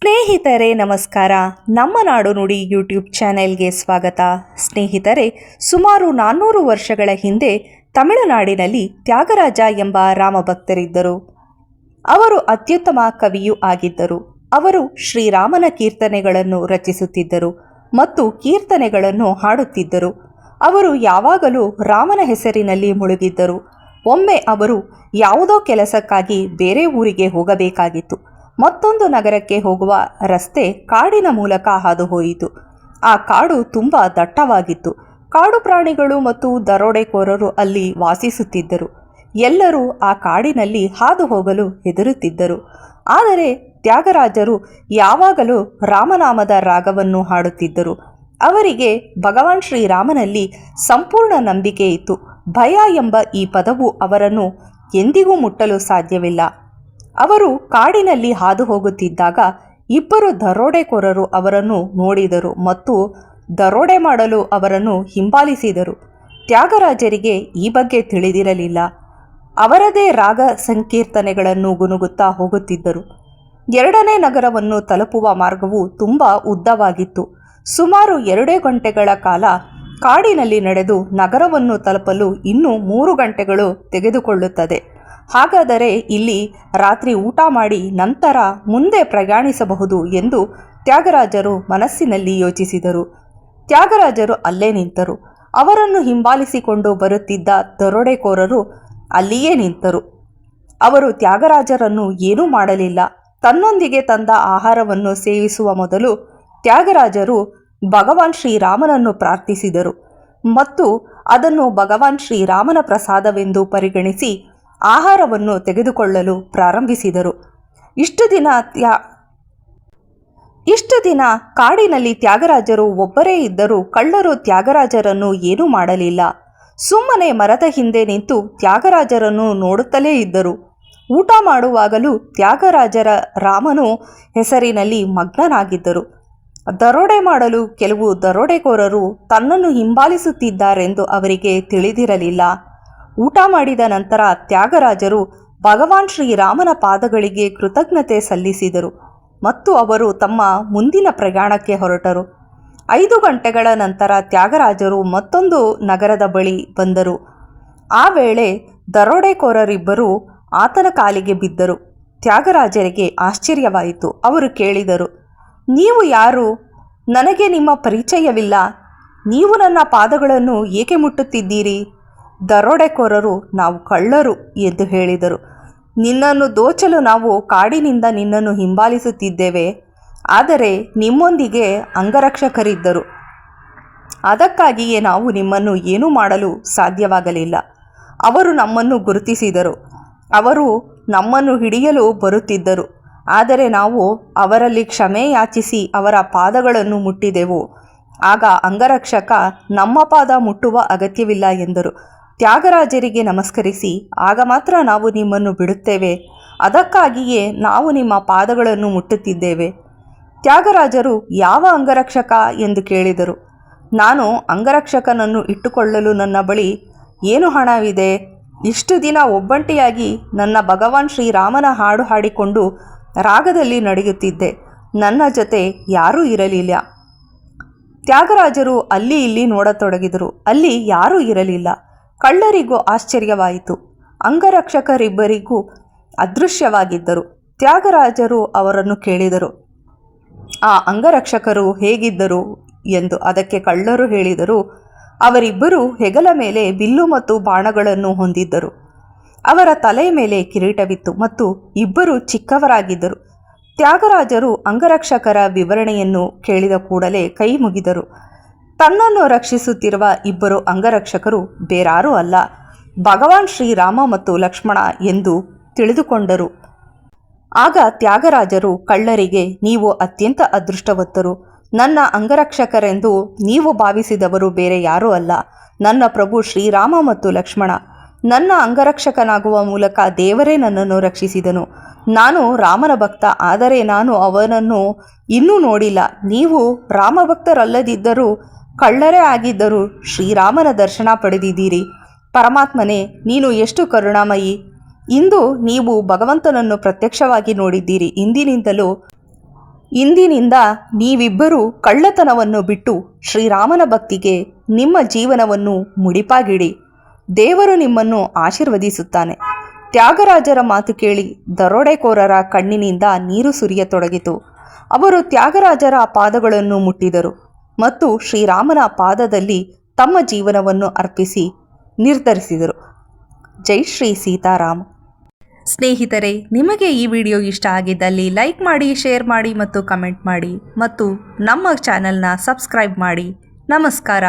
ಸ್ನೇಹಿತರೆ ನಮಸ್ಕಾರ. ನಮ್ಮ ನಾಡು ನುಡಿ ಯೂಟ್ಯೂಬ್ ಚಾನೆಲ್ಗೆ ಸ್ವಾಗತ. ಸ್ನೇಹಿತರೆ, ಸುಮಾರು 400 ವರ್ಷಗಳ ಹಿಂದೆ ತಮಿಳುನಾಡಿನಲ್ಲಿ ತ್ಯಾಗರಾಜ ಎಂಬ ರಾಮಭಕ್ತರಿದ್ದರು. ಅವರು ಅತ್ಯುತ್ತಮ ಕವಿಯೂ ಆಗಿದ್ದರು. ಅವರು ಶ್ರೀರಾಮನ ಕೀರ್ತನೆಗಳನ್ನು ರಚಿಸುತ್ತಿದ್ದರು ಮತ್ತು ಕೀರ್ತನೆಗಳನ್ನು ಹಾಡುತ್ತಿದ್ದರು. ಅವರು ಯಾವಾಗಲೂ ರಾಮನ ಹೆಸರಿನಲ್ಲಿ ಮುಳುಗಿದ್ದರು. ಒಮ್ಮೆ ಅವರು ಯಾವುದೋ ಕೆಲಸಕ್ಕಾಗಿ ಬೇರೆ ಊರಿಗೆ ಹೋಗಬೇಕಾಗಿತ್ತು. ಮತ್ತೊಂದು ನಗರಕ್ಕೆ ಹೋಗುವ ರಸ್ತೆ ಕಾಡಿನ ಮೂಲಕ ಹಾದು ಹೋಯಿತು. ಆ ಕಾಡು ತುಂಬ ದಟ್ಟವಾಗಿತ್ತು. ಕಾಡು ಪ್ರಾಣಿಗಳು ಮತ್ತು ದರೋಡೆಕೋರರು ಅಲ್ಲಿ ವಾಸಿಸುತ್ತಿದ್ದರು. ಎಲ್ಲರೂ ಆ ಕಾಡಿನಲ್ಲಿ ಹಾದು ಹೋಗಲು ಹೆದರುತ್ತಿದ್ದರು. ಆದರೆ ತ್ಯಾಗರಾಜರು ಯಾವಾಗಲೂ ರಾಮನಾಮದ ರಾಗವನ್ನು ಹಾಡುತ್ತಿದ್ದರು. ಅವರಿಗೆ ಭಗವಾನ್ ಶ್ರೀರಾಮನಲ್ಲಿ ಸಂಪೂರ್ಣ ನಂಬಿಕೆ ಇತ್ತು. ಭಯ ಎಂಬ ಈ ಪದವು ಅವರನ್ನು ಎಂದಿಗೂ ಮುಟ್ಟಲು ಸಾಧ್ಯವಿಲ್ಲ. ಅವರು ಕಾಡಿನಲ್ಲಿ ಹಾದು ಹೋಗುತ್ತಿದ್ದಾಗ ಇಬ್ಬರು ದರೋಡೆಕೋರರು ಅವರನ್ನು ನೋಡಿದರು ಮತ್ತು ದರೋಡೆ ಮಾಡಲು ಅವರನ್ನು ಹಿಂಬಾಲಿಸಿದರು. ತ್ಯಾಗರಾಜರಿಗೆ ಈ ಬಗ್ಗೆ ತಿಳಿದಿರಲಿಲ್ಲ. ಅವರದೇ ರಾಗ ಸಂಕೀರ್ತನೆಗಳನ್ನು ಗುನುಗುತ್ತಾ ಹೋಗುತ್ತಿದ್ದರು. ಎರಡನೇ ನಗರವನ್ನು ತಲುಪುವ ಮಾರ್ಗವು ತುಂಬ ಉದ್ದವಾಗಿತ್ತು. ಸುಮಾರು 2 ಗಂಟೆಗಳ ಕಾಲ ಕಾಡಿನಲ್ಲಿ ನಡೆದು ನಗರವನ್ನು ತಲುಪಲು ಇನ್ನೂ 3 ಗಂಟೆಗಳು ತೆಗೆದುಕೊಳ್ಳುತ್ತದೆ. ಹಾಗಾದರೆ ಇಲ್ಲಿ ರಾತ್ರಿ ಊಟ ಮಾಡಿ ನಂತರ ಮುಂದೆ ಪ್ರಯಾಣಿಸಬಹುದು ಎಂದು ತ್ಯಾಗರಾಜರು ಮನಸ್ಸಿನಲ್ಲಿ ಯೋಚಿಸಿದರು. ತ್ಯಾಗರಾಜರು ಅಲ್ಲೇ ನಿಂತರು. ಅವರನ್ನು ಹಿಂಬಾಲಿಸಿಕೊಂಡು ಬರುತ್ತಿದ್ದ ದರೋಡೆಕೋರರು ಅಲ್ಲಿಯೇ ನಿಂತರು. ಅವರು ತ್ಯಾಗರಾಜರನ್ನು ಏನೂ ಮಾಡಲಿಲ್ಲ. ತನ್ನೊಂದಿಗೆ ತಂದ ಆಹಾರವನ್ನು ಸೇವಿಸುವ ಮೊದಲು ತ್ಯಾಗರಾಜರು ಭಗವಾನ್ ಶ್ರೀರಾಮನನ್ನು ಪ್ರಾರ್ಥಿಸಿದರು ಮತ್ತು ಅದನ್ನು ಭಗವಾನ್ ಶ್ರೀರಾಮನ ಪ್ರಸಾದವೆಂದು ಪರಿಗಣಿಸಿ ಆಹಾರವನ್ನು ತೆಗೆದುಕೊಳ್ಳಲು ಪ್ರಾರಂಭಿಸಿದರು. ಇಷ್ಟು ದಿನ ಕಾಡಿನಲ್ಲಿ ತ್ಯಾಗರಾಜರು ಒಬ್ಬರೇ ಇದ್ದರೂ ಕಳ್ಳರು ತ್ಯಾಗರಾಜರನ್ನು ಏನೂ ಮಾಡಲಿಲ್ಲ. ಸುಮ್ಮನೆ ಮರದ ಹಿಂದೆ ನಿಂತು ತ್ಯಾಗರಾಜರನ್ನು ನೋಡುತ್ತಲೇ ಇದ್ದರು. ಊಟ ಮಾಡುವಾಗಲೂ ತ್ಯಾಗರಾಜರ ರಾಮನು ಹೆಸರಿನಲ್ಲಿ ಮಗ್ನನಾಗಿದ್ದರು. ದರೋಡೆ ಮಾಡಲು ಕೆಲವು ದರೋಡೆಕೋರರು ತನ್ನನ್ನು ಹಿಂಬಾಲಿಸುತ್ತಿದ್ದಾರೆಂದು ಅವರಿಗೆ ತಿಳಿದಿರಲಿಲ್ಲ. ಊಟ ಮಾಡಿದ ನಂತರ ತ್ಯಾಗರಾಜರು ಭಗವಾನ್ ಶ್ರೀರಾಮನ ಪಾದಗಳಿಗೆ ಕೃತಜ್ಞತೆ ಸಲ್ಲಿಸಿದರು ಮತ್ತು ಅವರು ತಮ್ಮ ಮುಂದಿನ ಪ್ರಯಾಣಕ್ಕೆ ಹೊರಟರು. 5 ಗಂಟೆಗಳ ನಂತರ ತ್ಯಾಗರಾಜರು ಮತ್ತೊಂದು ನಗರದ ಬಳಿ ಬಂದರು. ಆ ವೇಳೆ ದರೋಡೆಕೋರರಿಬ್ಬರು ಆತನ ಕಾಲಿಗೆ ಬಿದ್ದರು. ತ್ಯಾಗರಾಜರಿಗೆ ಆಶ್ಚರ್ಯವಾಯಿತು. ಅವರು ಕೇಳಿದರು, "ನೀವು ಯಾರು? ನನಗೆ ನಿಮ್ಮ ಪರಿಚಯವಿಲ್ಲ. ನೀವು ನನ್ನ ಪಾದಗಳನ್ನು ಏಕೆ ಮುಟ್ಟುತ್ತಿದ್ದೀರಿ?" ದರೋಡೆಕೋರರು, "ನಾವು ಕಳ್ಳರು" ಎಂದು ಹೇಳಿದರು. "ನಿನ್ನನ್ನು ದೋಚಲು ನಾವು ಕಾಡಿನಿಂದ ನಿನ್ನನ್ನು ಹಿಂಬಾಲಿಸುತ್ತಿದ್ದೇವೆ. ಆದರೆ ನಿಮ್ಮೊಂದಿಗೆ ಅಂಗರಕ್ಷಕರಿದ್ದರು. ಅದಕ್ಕಾಗಿಯೇ ನಾವು ನಿಮ್ಮನ್ನು ಏನೂ ಮಾಡಲು ಸಾಧ್ಯವಾಗಲಿಲ್ಲ. ಅವರು ನಮ್ಮನ್ನು ಗುರುತಿಸಿದರು. ಅವರು ನಮ್ಮನ್ನು ಹಿಡಿಯಲು ಬರುತ್ತಿದ್ದರು. ಆದರೆ ನಾವು ಅವರಲ್ಲಿ ಕ್ಷಮೆ ಯಾಚಿಸಿ ಅವರ ಪಾದಗಳನ್ನು ಮುಟ್ಟಿದೆವು. ಆಗ ಅಂಗರಕ್ಷಕ ನಮ್ಮ ಪಾದ ಮುಟ್ಟುವ ಅಗತ್ಯವಿಲ್ಲ ಎಂದರು. ತ್ಯಾಗರಾಜರಿಗೆ ನಮಸ್ಕರಿಸಿ, "ಆಗ ಮಾತ್ರ ನಾವು ನಿಮ್ಮನ್ನು ಬಿಡುತ್ತೇವೆ. ಅದಕ್ಕಾಗಿಯೇ ನಾವು ನಿಮ್ಮ ಪಾದಗಳನ್ನು ಮುಟ್ಟುತ್ತಿದ್ದೇವೆ." ತ್ಯಾಗರಾಜರು, "ಯಾವ ಅಂಗರಕ್ಷಕ?" ಎಂದು ಕೇಳಿದರು. "ನಾನು ಅಂಗರಕ್ಷಕನನ್ನು ಇಟ್ಟುಕೊಳ್ಳಲು ನನ್ನ ಬಳಿ ಏನು ಹಣವಿದೆ? ಇಷ್ಟು ದಿನ ಒಬ್ಬಂಟಿಯಾಗಿ ನನ್ನ ಭಗವಾನ್ ಶ್ರೀರಾಮನ ಹಾಡು ಹಾಡಿಕೊಂಡು ರಾಗದಲ್ಲಿ ನಡೆಯುತ್ತಿದ್ದೆ. ನನ್ನ ಜೊತೆ ಯಾರೂ ಇರಲಿಲ್ಲ." ತ್ಯಾಗರಾಜರು ಅಲ್ಲಿ ಇಲ್ಲಿ ನೋಡತೊಡಗಿದರು. ಅಲ್ಲಿ ಯಾರೂ ಇರಲಿಲ್ಲ. ಕಳ್ಳರಿಗೂ ಆಶ್ಚರ್ಯವಾಯಿತು. ಅಂಗರಕ್ಷಕರಿಬ್ಬರಿಗೂ ಅದೃಶ್ಯವಾಗಿದ್ದರು. ತ್ಯಾಗರಾಜರು ಅವರನ್ನು ಕೇಳಿದರು, "ಆ ಅಂಗರಕ್ಷಕರು ಹೇಗಿದ್ದರು?" ಎಂದು. ಅದಕ್ಕೆ ಕಳ್ಳರು ಹೇಳಿದರು, "ಅವರಿಬ್ಬರು ಹೆಗಲ ಮೇಲೆ ಬಿಲ್ಲು ಮತ್ತು ಬಾಣಗಳನ್ನು ಹೊಂದಿದ್ದರು. ಅವರ ತಲೆಯ ಮೇಲೆ ಕಿರೀಟವಿತ್ತು ಮತ್ತು ಇಬ್ಬರು ಚಿಕ್ಕವರಾಗಿದ್ದರು." ತ್ಯಾಗರಾಜರು ಅಂಗರಕ್ಷಕರ ವಿವರಣೆಯನ್ನು ಕೇಳಿದ ಕೂಡಲೇ ಕೈ ಮುಗಿದರು. ತನ್ನನ್ನು ರಕ್ಷಿಸುತ್ತಿರುವ ಇಬ್ಬರು ಅಂಗರಕ್ಷಕರು ಬೇರಾರೂ ಅಲ್ಲ, ಭಗವಾನ್ ಶ್ರೀರಾಮ ಮತ್ತು ಲಕ್ಷ್ಮಣ ಎಂದು ತಿಳಿದುಕೊಂಡರು. ಆಗ ತ್ಯಾಗರಾಜರು ಕಳ್ಳರಿಗೆ, "ನೀವು ಅತ್ಯಂತ ಅದೃಷ್ಟವಂತರು. ನನ್ನ ಅಂಗರಕ್ಷಕರೆಂದು ನೀವು ಭಾವಿಸಿದವರು ಬೇರೆ ಯಾರೂ ಅಲ್ಲ, ನನ್ನ ಪ್ರಭು ಶ್ರೀರಾಮ ಮತ್ತು ಲಕ್ಷ್ಮಣ. ನನ್ನ ಅಂಗರಕ್ಷಕನಾಗುವ ಮೂಲಕ ದೇವರೇ ನನ್ನನ್ನು ರಕ್ಷಿಸಿದನು. ನಾನು ರಾಮನ ಭಕ್ತ, ಆದರೆ ನಾನು ಅವನನ್ನು ಇನ್ನೂ ನೋಡಿಲ್ಲ. ನೀವು ರಾಮಭಕ್ತರಲ್ಲದಿದ್ದರೂ ಕಳ್ಳರೇ ಆಗಿದ್ದರೂ ಶ್ರೀರಾಮನ ದರ್ಶನ ಪಡೆದಿದ್ದೀರಿ. ಪರಮಾತ್ಮನೇ, ನೀನು ಎಷ್ಟು ಕರುಣಾಮಯಿ. ಇಂದು ನೀವು ಭಗವಂತನನ್ನು ಪ್ರತ್ಯಕ್ಷವಾಗಿ ನೋಡಿದ್ದೀರಿ. ಇಂದಿನಿಂದಲೂ ಇಂದಿನಿಂದ ನೀವಿಬ್ಬರೂ ಕಳ್ಳತನವನ್ನು ಬಿಟ್ಟು ಶ್ರೀರಾಮನ ಭಕ್ತಿಗೆ ನಿಮ್ಮ ಜೀವನವನ್ನು ಮುಡಿಪಾಗಿಡಿ. ದೇವರು ನಿಮ್ಮನ್ನು ಆಶೀರ್ವದಿಸುತ್ತಾನೆ. ತ್ಯಾಗರಾಜರ ಮಾತು ಕೇಳಿ ದರೋಡೆಕೋರರ ಕಣ್ಣಿನಿಂದ ನೀರು ಸುರಿಯತೊಡಗಿತು. ಅವರು ತ್ಯಾಗರಾಜರ ಪಾದಗಳನ್ನು ಮುಟ್ಟಿದರು ಮತ್ತು ಶ್ರೀರಾಮನ ಪಾದದಲ್ಲಿ ತಮ್ಮ ಜೀವನವನ್ನು ಅರ್ಪಿಸಿ ನಿರ್ಧರಿಸಿದರು. ಜೈ ಶ್ರೀ ಸೀತಾರಾಮ್. ಸ್ನೇಹಿತರೆ, ನಿಮಗೆ ಈ ವಿಡಿಯೋ ಇಷ್ಟ ಆಗಿದ್ದಲ್ಲಿ ಲೈಕ್ ಮಾಡಿ, ಶೇರ್ ಮಾಡಿ ಮತ್ತು ಕಮೆಂಟ್ ಮಾಡಿ ಮತ್ತು ನಮ್ಮ ಚಾನೆಲ್ನ ಸಬ್ಸ್ಕ್ರೈಬ್ ಮಾಡಿ. ನಮಸ್ಕಾರ.